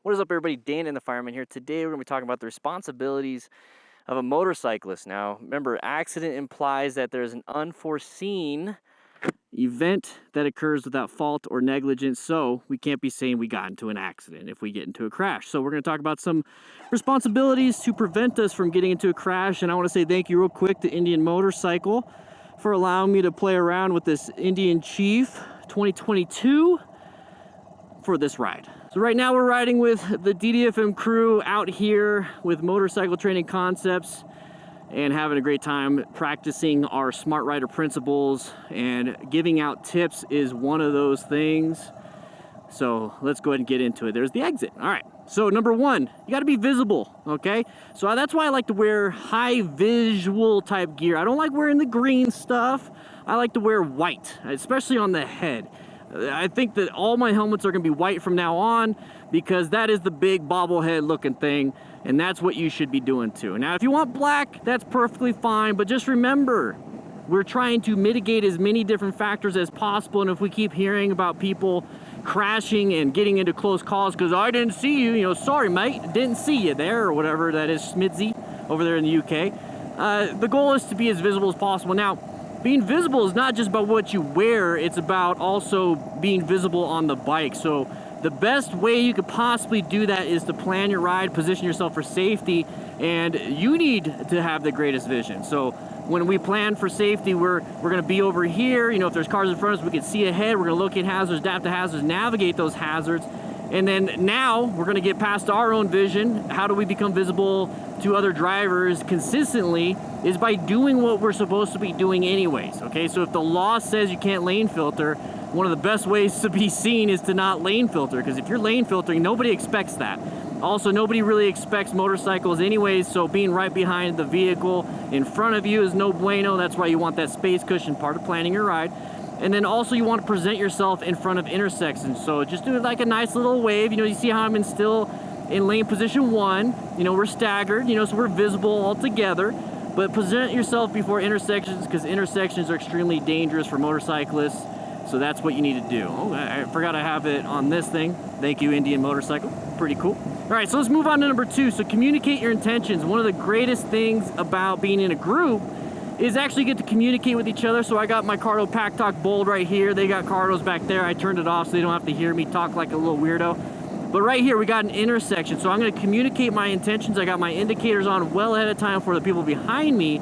What is up, everybody? Dan and the Fireman here. Today we're going to be talking about the responsibilities of a motorcyclist. Now, remember, accident implies that there's an unforeseen event that occurs without fault or negligence, so we can't be saying we got into an accident if we get into a crash. So we're going to talk about some responsibilities to prevent us from getting into a crash, and I want to say thank you real quick to Indian Motorcycle for allowing me to play around with this Indian Chief 2022 for this ride. So right now we're riding with the DDFM crew out here with Motorcycle Training Concepts and having a great time practicing our smart rider principles, and giving out tips is one of those things. So let's go ahead and get into it. There's the exit. All right. So number one, you got to be visible. Okay. So that's why I like to wear high visual type gear. I don't like wearing the green stuff. I like to wear white, especially on the head. I think that all my helmets are going to be white from now on, because that is the big bobblehead looking thing, and that's what you should be doing too. Now, if you want black, that's perfectly fine, but just remember, we're trying to mitigate as many different factors as possible, and if we keep hearing about people crashing and getting into close calls because I didn't see you, you know, sorry mate, didn't see you there, or whatever that is, Smidsy over there in the UK. The goal is to be as visible as possible. Now, being visible is not just about what you wear, it's about also being visible on the bike. So the best way you could possibly do that is to plan your ride, position yourself for safety, and you need to have the greatest vision. So when we plan for safety, we're gonna be over here. You know, if there's cars in front of us, we can see ahead. We're gonna locate hazards, adapt to hazards, navigate those hazards. And then now we're gonna get past our own vision. How do we become visible to other drivers consistently? Is by doing what we're supposed to be doing anyways, okay? So if the law says you can't lane filter, one of the best ways to be seen is to not lane filter, because if you're lane filtering, nobody expects that. Also, nobody really expects motorcycles anyways, so being right behind the vehicle in front of you is no bueno. That's why you want that space cushion, part of planning your ride. And then also you want to present yourself in front of intersections. So just do like a nice little wave. You know, you see how I'm still in lane position 1. You know, we're staggered, you know, so we're visible all together. But present yourself before intersections, because intersections are extremely dangerous for motorcyclists. So that's what you need to do. Oh, I forgot I have it on this thing. Thank you, Indian Motorcycle. Pretty cool. All right, so let's move on to number 2. So communicate your intentions. One of the greatest things about being in a group is actually get to communicate with each other. So I got my Cardo Pack Talk Bold right here. They got Cardos back there. I turned it off so they don't have to hear me talk like a little weirdo. But right here, we got an intersection. So I'm gonna communicate my intentions. I got my indicators on well ahead of time for the people behind me.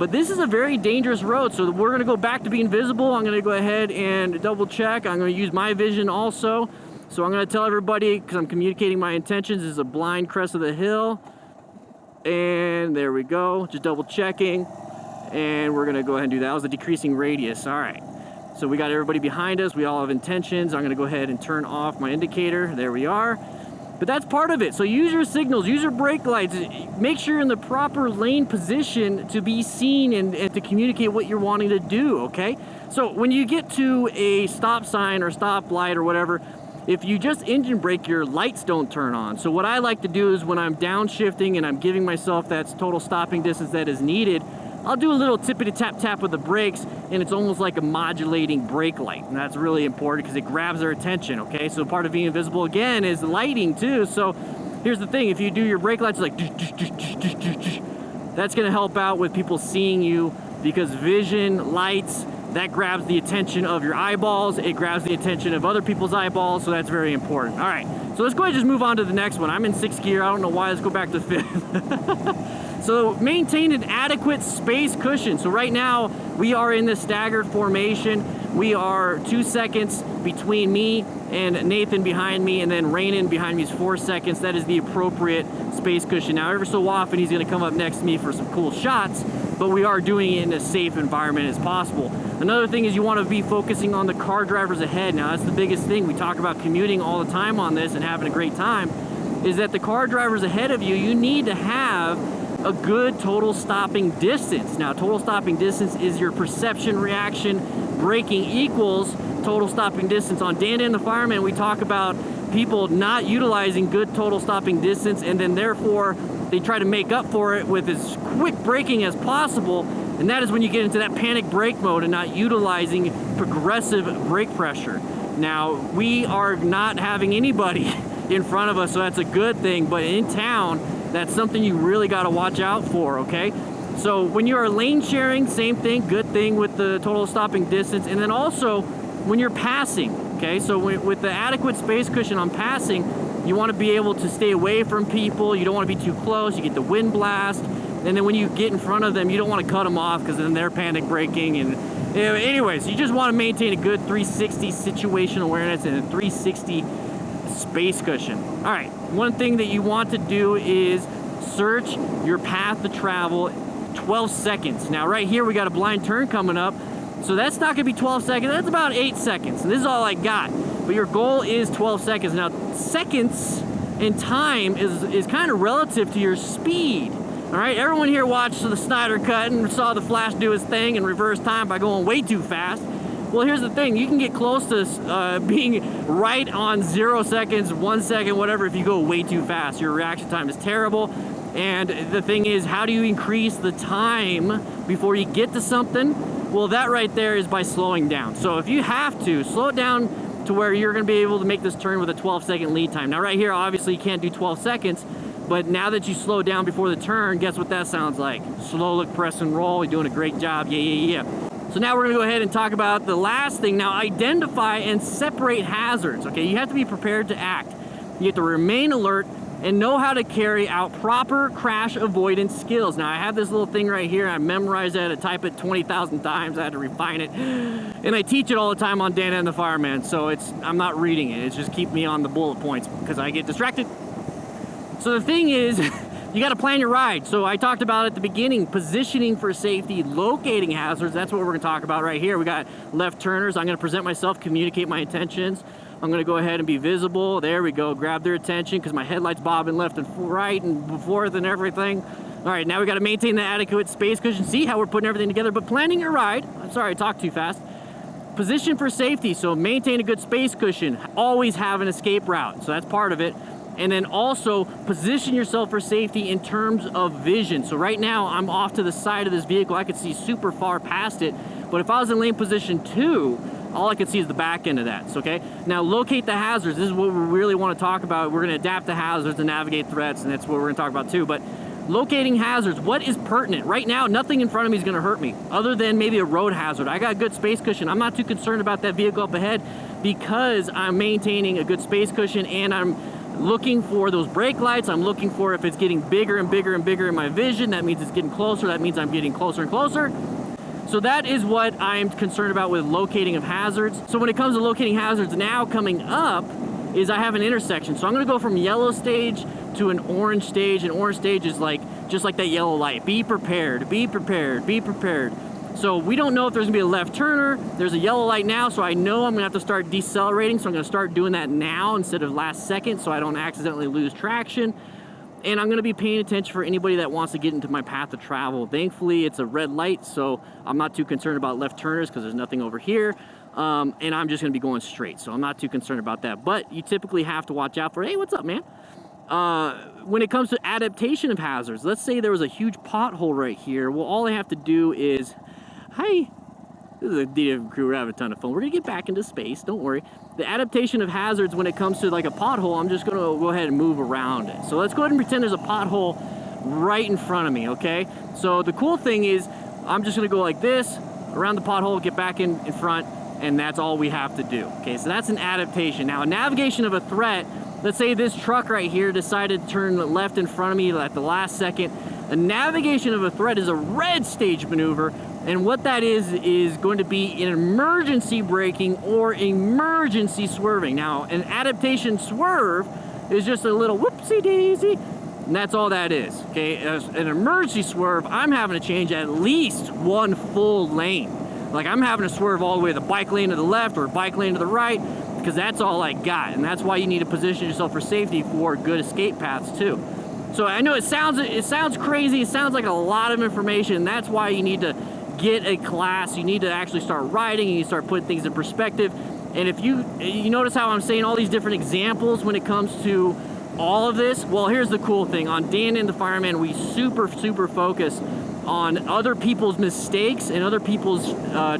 But this is a very dangerous road. So we're gonna go back to being visible. I'm gonna go ahead and double check. I'm gonna use my vision also. So I'm gonna tell everybody, because I'm communicating my intentions, this is a blind crest of the hill. And there we go, just double checking. And we're gonna go ahead and do that. That was a decreasing radius. All right. So we got everybody behind us. We all have intentions. I'm gonna go ahead and turn off my indicator. There we are. But that's part of it. So use your signals, use your brake lights. Make sure you're in the proper lane position to be seen and to communicate what you're wanting to do, okay? So when you get to a stop sign or stop light or whatever, if you just engine brake, your lights don't turn on. So what I like to do is when I'm downshifting and I'm giving myself that total stopping distance that is needed, I'll do a little tippity tap tap with the brakes, and it's almost like a modulating brake light. And that's really important because it grabs their attention, okay? So part of being invisible again is lighting too. So here's the thing, if you do your brake lights like that's gonna help out with people seeing you, because vision, lights, that grabs the attention of your eyeballs, it grabs the attention of other people's eyeballs, so that's very important. All right, so let's go ahead and just move on to the next one. I'm in 6th gear, I don't know why, let's go back to 5th. So maintain an adequate space cushion. So right now, we are in the staggered formation. We are 2 seconds between me and Nathan behind me, and then Rainin behind me is 4 seconds. That is the appropriate space cushion. Now, every so often, he's gonna come up next to me for some cool shots, but we are doing it in a safe environment as possible. Another thing is you wanna be focusing on the car drivers ahead. Now, that's the biggest thing. We talk about commuting all the time on this and having a great time, is that the car drivers ahead of you, you need to have a good total stopping distance. Now, total stopping distance is your perception reaction. Braking equals total stopping distance. On Dan and the Fireman, we talk about people not utilizing good total stopping distance, and then therefore they try to make up for it with as quick braking as possible. And that is when you get into that panic brake mode and not utilizing progressive brake pressure. Now, we are not having anybody in front of us, so that's a good thing. But in town, that's something you really got to watch out for, okay? So when you are lane sharing, same thing, good thing with the total stopping distance. And then also when you're passing, okay? So with the adequate space cushion on passing, you want to be able to stay away from people. You don't want to be too close. You get the wind blast. And then when you get in front of them, you don't want to cut them off because then they're panic braking. And anyways, you just want to maintain a good 360 situational awareness and a 360 space cushion. All right, one thing that you want to do is search your path to travel 12 seconds. Now right here we got a blind turn coming up, so that's not gonna be 12 seconds, that's about 8 seconds. And this is all I got, but your goal is 12 seconds. Now seconds in time is kind of relative to your speed. All right, everyone here watched the Snyder Cut and saw the Flash do his thing in reverse time by going way too fast. Well, here's the thing, you can get close to being right on 0 seconds, 1 second, whatever, if you go way too fast. Your reaction time is terrible. And the thing is, how do you increase the time before you get to something? Well, that right there is by slowing down. So if you have to, slow it down to where you're gonna be able to make this turn with a 12-second lead time. Now right here, obviously you can't do 12 seconds, but now that you slow down before the turn, guess what that sounds like? Slow, look, press, and roll. You're doing a great job, yeah. So now we're gonna go ahead and talk about the last thing. Now, identify and separate hazards, okay? You have to be prepared to act. You have to remain alert and know how to carry out proper crash avoidance skills. Now, I have this little thing right here. I memorized it. I type it 20,000 times. I had to refine it. And I teach it all the time on Dan and the Fireman, so I'm not reading it. It's just keep me on the bullet points because I get distracted. So the thing is, you got to plan your ride. So I talked about at the beginning, positioning for safety, locating hazards. That's what we're going to talk about right here. We got left turners. I'm going to present myself, communicate my intentions. I'm going to go ahead and be visible. There we go. Grab their attention because my headlights bobbing left and right and forth and everything. All right, now we got to maintain the adequate space cushion. See how we're putting everything together, but planning your ride. I'm sorry, I talked too fast. Position for safety. So maintain a good space cushion. Always have an escape route. So that's part of it. And then also position yourself for safety in terms of vision. So right now I'm off to the side of this vehicle. I could see super far past it. But if I was in lane position 2, all I can see is the back end of that, okay? Now locate the hazards. This is what we really want to talk about. We're gonna adapt the hazards and navigate threats, and that's what we're gonna talk about too. But locating hazards, what is pertinent? Right now, nothing in front of me is gonna hurt me, other than maybe a road hazard. I got a good space cushion. I'm not too concerned about that vehicle up ahead because I'm maintaining a good space cushion and I'm looking for those brake lights. I'm looking for if it's getting bigger and bigger and bigger in my vision. That means it's getting closer. That means I'm getting closer and closer. So that is what I'm concerned about with locating of hazards. So when it comes to locating hazards, now coming up is I have an intersection. So I'm gonna go from yellow stage to an orange stage. And orange stage is like, just like that yellow light. Be prepared, be prepared, be prepared. So we don't know if there's gonna be a left turner. There's a yellow light now, so I know I'm gonna have to start decelerating. So I'm gonna start doing that now instead of last second so I don't accidentally lose traction. And I'm gonna be paying attention for anybody that wants to get into my path of travel. Thankfully, it's a red light, so I'm not too concerned about left turners because there's nothing over here. And I'm just gonna be going straight, so I'm not too concerned about that. But you typically have to watch out for, hey, what's up, man? When it comes to adaptation of hazards, let's say there was a huge pothole right here. Well, all I have to do is, hi, this is a DF crew, we're having a ton of fun. We're gonna get back into space, don't worry. The adaptation of hazards when it comes to like a pothole, I'm just gonna go ahead and move around it. So let's go ahead and pretend there's a pothole right in front of me, okay? So the cool thing is, I'm just gonna go like this, around the pothole, get back in front, and that's all we have to do, okay? So that's an adaptation. Now, a navigation of a threat, let's say this truck right here decided to turn left in front of me at the last second. A navigation of a threat is a red stage maneuver, and what that is going to be an emergency braking or emergency swerving. Now, an adaptation swerve is just a little whoopsie daisy, and that's all that is, okay? As an emergency swerve, I'm having to change at least one full lane. Like I'm having to swerve all the way to the bike lane to the left or bike lane to the right because that's all I got, and that's why you need to position yourself for safety for good escape paths too. So I know it sounds crazy, it sounds like a lot of information, that's why you need to get a class, you need to actually start riding, and you start putting things in perspective. And if you notice how I'm saying all these different examples when it comes to all of this, well, here's the cool thing. On Dan and the Fireman, we super focus on other people's mistakes and other people's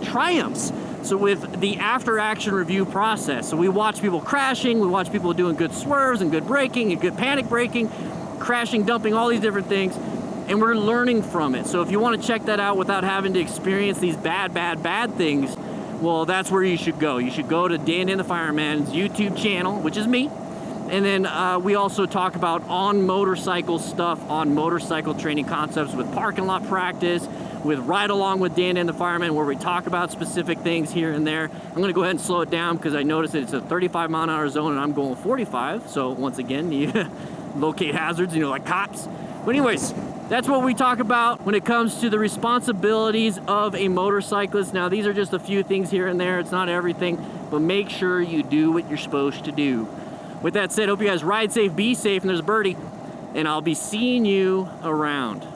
triumphs. So with the after action review process, so we watch people crashing, we watch people doing good swerves and good braking and good panic braking, crashing, dumping, all these different things, and we're learning from it. So if you want to check that out without having to experience these bad things, well, that's where you should go. You should go to DanDanTheFireman's YouTube channel, which is me. And then we also talk about on motorcycle stuff, on motorcycle training concepts with parking lot practice, with Ride Along with DanDanTheFireman, where we talk about specific things here and there. I'm gonna go ahead and slow it down because I noticed that it's a 35-mile-an-hour zone and I'm going 45. So once again, you locate hazards, you know, like cops. But anyways, that's what we talk about when it comes to the responsibilities of a motorcyclist. Now, these are just a few things here and there. It's not everything, but make sure you do what you're supposed to do. With that said, hope you guys ride safe, be safe, and there's a birdie, and I'll be seeing you around.